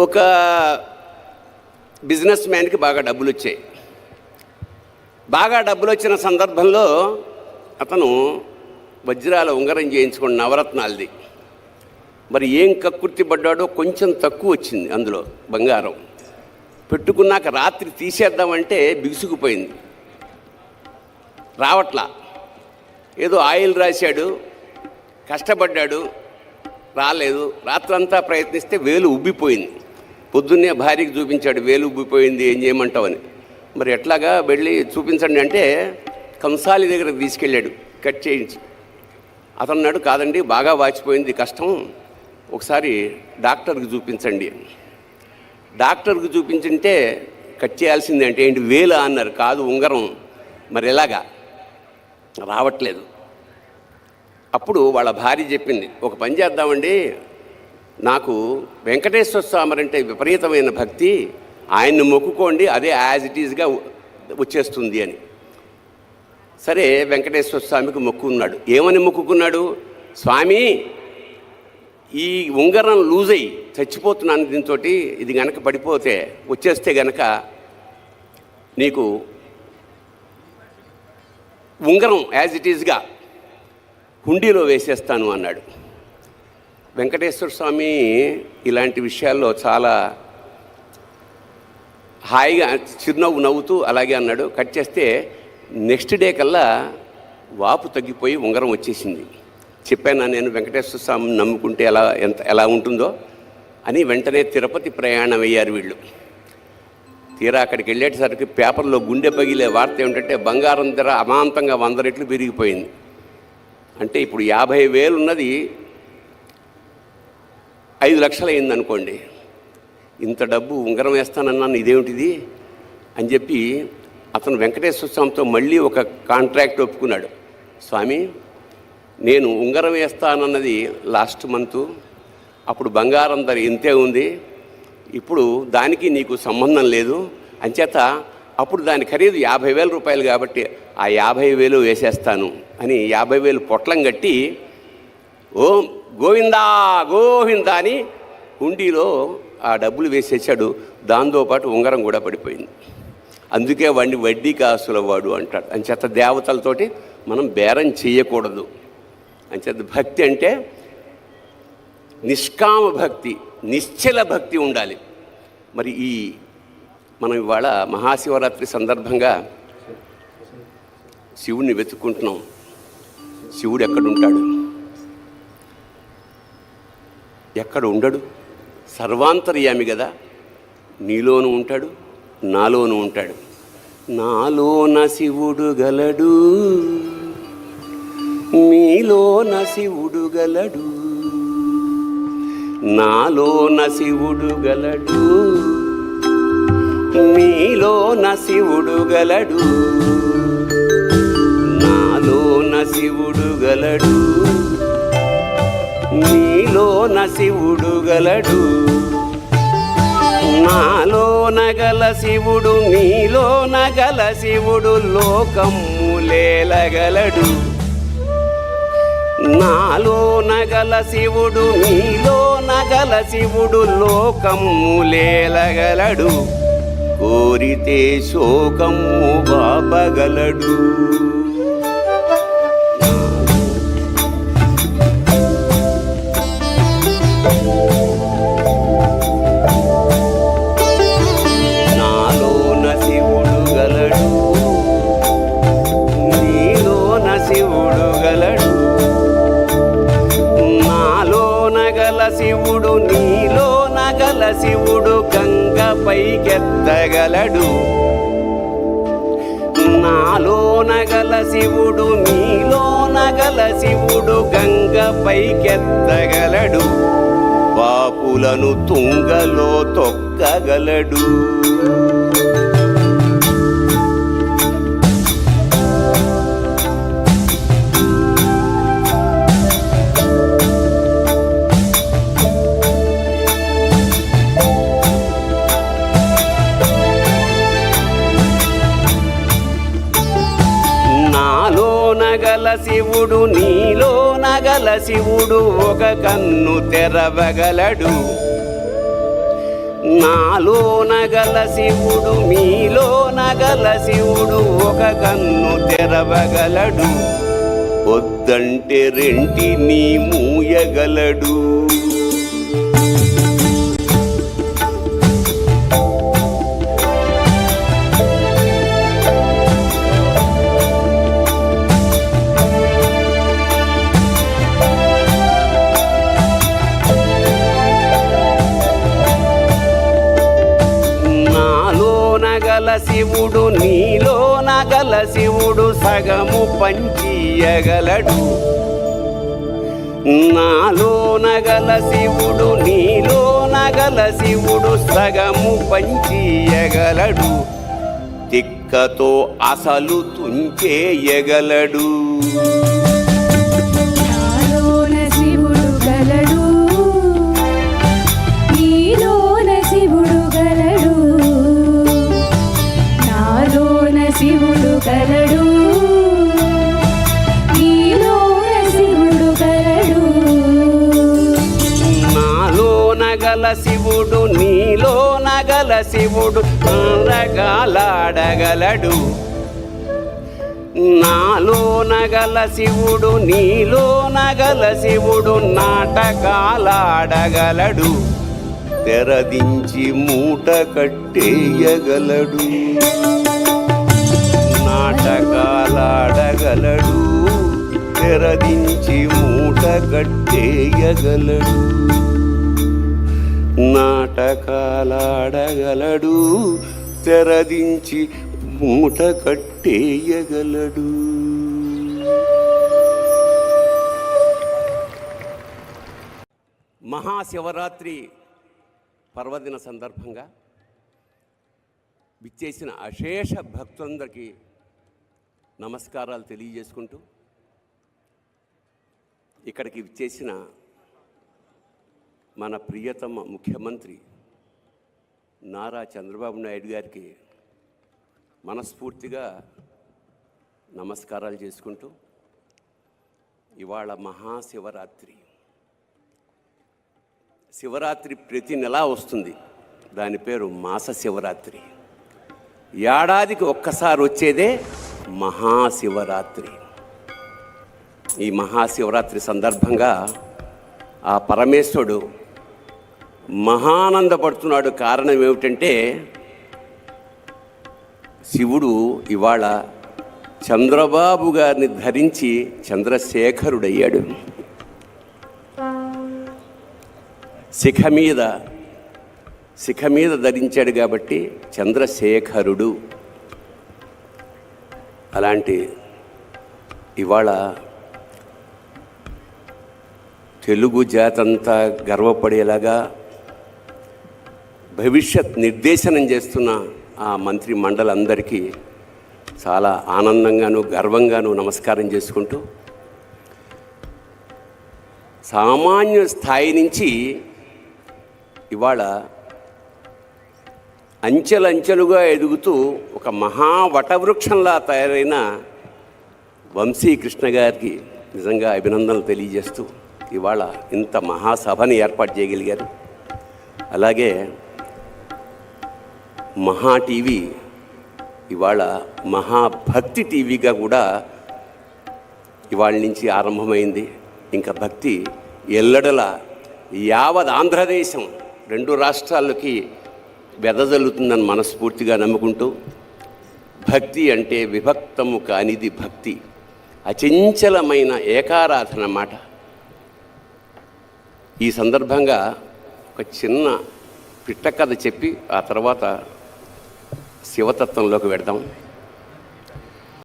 ఒక బిజినెస్ మ్యాన్కి బాగా డబ్బులు వచ్చాయి. బాగా డబ్బులు వచ్చిన సందర్భంలో అతను వజ్రాల ఉంగరం చేయించుకున్న నవరత్నాలది. మరి ఏం కక్కుర్తి పడ్డాడో, కొంచెం తక్కువ వచ్చింది అందులో బంగారం. పెట్టుకున్నాక రాత్రి తీసేద్దామంటే బిగుసుకుపోయింది, రావట్లా. ఏదో ఆయిల్ రాశాడు, కష్టపడ్డాడు, రాలేదు. రాత్రంతా ప్రయత్నిస్తే వేలు ఉబ్బిపోయింది. పొద్దున్నే భార్యకి చూపించాడు, వేలు ఉబ్బిపోయింది, ఏం చేయమంటావని. మరి ఎట్లాగా వెళ్ళి చూపించండి అంటే కంసాలి దగ్గర తీసుకెళ్ళాడు కట్ చేయించి. అతను అన్నాడు, కాదండి బాగా వాచిపోయింది, కష్టం, ఒకసారి డాక్టర్కి చూపించండి. డాక్టర్కి చూపించుంటే కట్ చేయాల్సింది అంటే ఏంటి, వేలా అన్నారు. కాదు ఉంగరం. మరి ఎలాగా, రావట్లేదు. అప్పుడు వాళ్ళ భార్య చెప్పింది, ఒక పని చేద్దామండి, నాకు వెంకటేశ్వర స్వామి అంటే విపరీతమైన భక్తి, ఆయన్ని మొక్కుకోండి, అదే యాజ్ ఇట్ ఈజ్గా వచ్చేస్తుంది అని. సరే వెంకటేశ్వర స్వామికి మొక్కుకున్నాడు. ఏమని మొక్కుకున్నాడు, స్వామి ఈ ఉంగరం లూజ్ అయ్యి చచ్చిపోతున్నాను, దీంతో ఇది గనక పడిపోతే వచ్చేస్తే గనక నీకు ఉంగరం యాజ్ ఇట్ ఈజ్గా హుండీలో వేసేస్తాను అన్నాడు. వెంకటేశ్వర స్వామి ఇలాంటి విషయాల్లో చాలా హాయిగా చిరునవ్వు నవ్వుతూ అలాగే అన్నాడు. కట్ చేస్తే నెక్స్ట్ డే కల్లా వాపు తగ్గిపోయి ఉంగరం వచ్చేసింది. చెప్పాను నేను, వెంకటేశ్వర స్వామిని నమ్ముకుంటే ఎలా ఉంటుందో అని. వెంటనే తిరుపతి ప్రయాణం అయ్యారు వీళ్ళు. తీరా అక్కడికి వెళ్ళేసరికి పేపర్లో గుండె పగిలే వార్త ఏమిటంటే బంగారం ధర అమాంతంగా 100 రెట్లు పెరిగిపోయింది. అంటే ఇప్పుడు 50,000 ఉన్నది 5 లక్షలు అయింది అనుకోండి. ఇంత డబ్బు ఉంగరం వేస్తానన్నాను, ఇదేమిటిది అని చెప్పి అతను వెంకటేశ్వర స్వామితో మళ్ళీ ఒక కాంట్రాక్ట్ ఒప్పుకున్నాడు. స్వామి నేను ఉంగరం వేస్తానన్నది లాస్ట్ మంత్, అప్పుడు బంగారం ధర ఇంతే ఉంది, ఇప్పుడు దానికి నీకు సంబంధం లేదు, అంచేత అప్పుడు దాని ఖరీదు 50,000 రూపాయలు కాబట్టి ఆ 50,000 వేసేస్తాను అని 50,000 పొట్లం కట్టి ఓం గోవిందా గోవిందా అని హుండీలో ఆ డబ్బులు వేసేసాడు. దాంతోపాటు ఉంగరం కూడా పడిపోయింది. అందుకే వాడిని వడ్డీ కాసుల వాడు అంటాడు. అంచేత దేవతలతోటి మనం బేరం చేయకూడదు. అంచేత భక్తి అంటే నిష్కామ భక్తి, నిశ్చల భక్తి ఉండాలి. మరి మనం ఇవాళ మహాశివరాత్రి సందర్భంగా శివుడిని వెతుక్కుంటున్నాం. శివుడు ఎక్కడుంటాడు? ఎక్కడ ఉండడు, సర్వాంతర్యామి కదా. నీలోనూ ఉంటాడు, నాలోనూ ఉంటాడు. నాలోన శివుడు గలడు, మీలోన శివుడు గలడు, నాలోన శివుడు గలడు, మీలోన శివుడు గలడు, నాలోన శివుడు గలడు, నీలోన శివుడు గలడు, నాలోన గల శివుడు నీలోన గల శివుడు లోకమ్ములేలగలడు, నాలోన గల శివుడు నీలోన గల శివుడు లోకమ్ములేలగలడు, కోరితే శోకమ్ము బాపగలడు. నాలోన శివుడు గలడు, నీలోన శివుడు గలడు, నాలోన గల శివుడు నీలోన గల శివుడు గంగ పైకెత్తగలడు, నాలోన గల శివుడు నీలోన గల శివుడు గంగ పైకెత్తగలడు, పాపులను తుంగలో తొక్కగలడు. గల శివుడు నీలోన గల శివుడు ఒక కన్ను తెరవగలడు, నాలో నగల శివుడు మీలో నగల శివుడు ఒక కన్ను తెరవగలడు, వద్దంటే రెంటిని మూయగలడు. శివుడు నీలో నగల శివుడు సగము పంచియగలడు, నాలో నగల శివుడు నీలో నగల శివుడు సగము పంచియగలడు, తిక్కతో అసలు తుంచేయగలడు. శివుడు కలడు, నీలోన శివుడు కలడు. నాలో నగల శివుడు నీలో నగల శివుడు నాటకాలాడగలడు, నాలో నగల శివుడు నీలో నగల శివుడు నాటకాలాడగలడు, తెరదించి మూట కట్టేయగలడు. నాటకాలాడగలడు, తెరదించి మూట కట్టేయగలడు. నాటకాలాడగలడు, తెరదించి మూట కట్టేయగలడు. మహాశివరాత్రి పర్వదిన సందర్భంగా విచ్చేసిన అశేష భక్తులందరికీ నమస్కారాలు తెలియజేసుకుంటూ, ఇక్కడికి విచ్చేసిన మన ప్రియతమ ముఖ్యమంత్రి నారా చంద్రబాబు నాయుడు గారికి మనస్ఫూర్తిగా నమస్కారాలు చేసుకుంటూ, ఇవాళ మహాశివరాత్రి. శివరాత్రి ప్రతి నెలా వస్తుంది, దాని పేరు మాస శివరాత్రి. ఏడాదికి ఒక్కసారి వచ్చేదే మహాశివరాత్రి. ఈ మహాశివరాత్రి సందర్భంగా ఆ పరమేశ్వరుడు మహానందపడుతున్నాడు. కారణం ఏమిటంటే, శివుడు ఇవాళ చంద్రబాబు గారిని ధరించి చంద్రశేఖరుడయ్యాడు. శిఖ మీద ధరించాడు కాబట్టి చంద్రశేఖరుడు. అలాంటి ఇవాళ తెలుగు జాతంతా గర్వపడేలాగా భవిష్యత్ నిర్దేశనం చేస్తున్న ఆ మంత్రి మండలందరికీ చాలా ఆనందంగాను గర్వంగాను నమస్కారం చేసుకుంటూ, సామాన్య స్థాయి నుంచి ఇవాళ అంచెలంచెలుగా ఎదుగుతూ ఒక మహావటవృక్షంలా తయారైన వంశీకృష్ణ గారికి నిజంగా అభినందనలు తెలియజేస్తూ ఇవాళ ఇంత మహాసభని ఏర్పాటు చేయగలిగారు. అలాగే మహా టీవీ ఇవాళ మహాభక్తి టీవీగా కూడా ఇవాళ నుంచి ఆరంభమైంది. ఇంకా భక్తి ఎల్లడల యావత్ ఆంధ్రదేశం 2 రాష్ట్రాలకి వెదజల్లుతుందని మనస్ఫూర్తిగా నమ్ముకుంటూ, భక్తి అంటే విభక్తము కానిది భక్తి, అచంచలమైన ఏకారాధన మాట. ఈ సందర్భంగా ఒక చిన్న పిట్ట కథ చెప్పి ఆ తర్వాత శివతత్వంలోకి వెడదాం.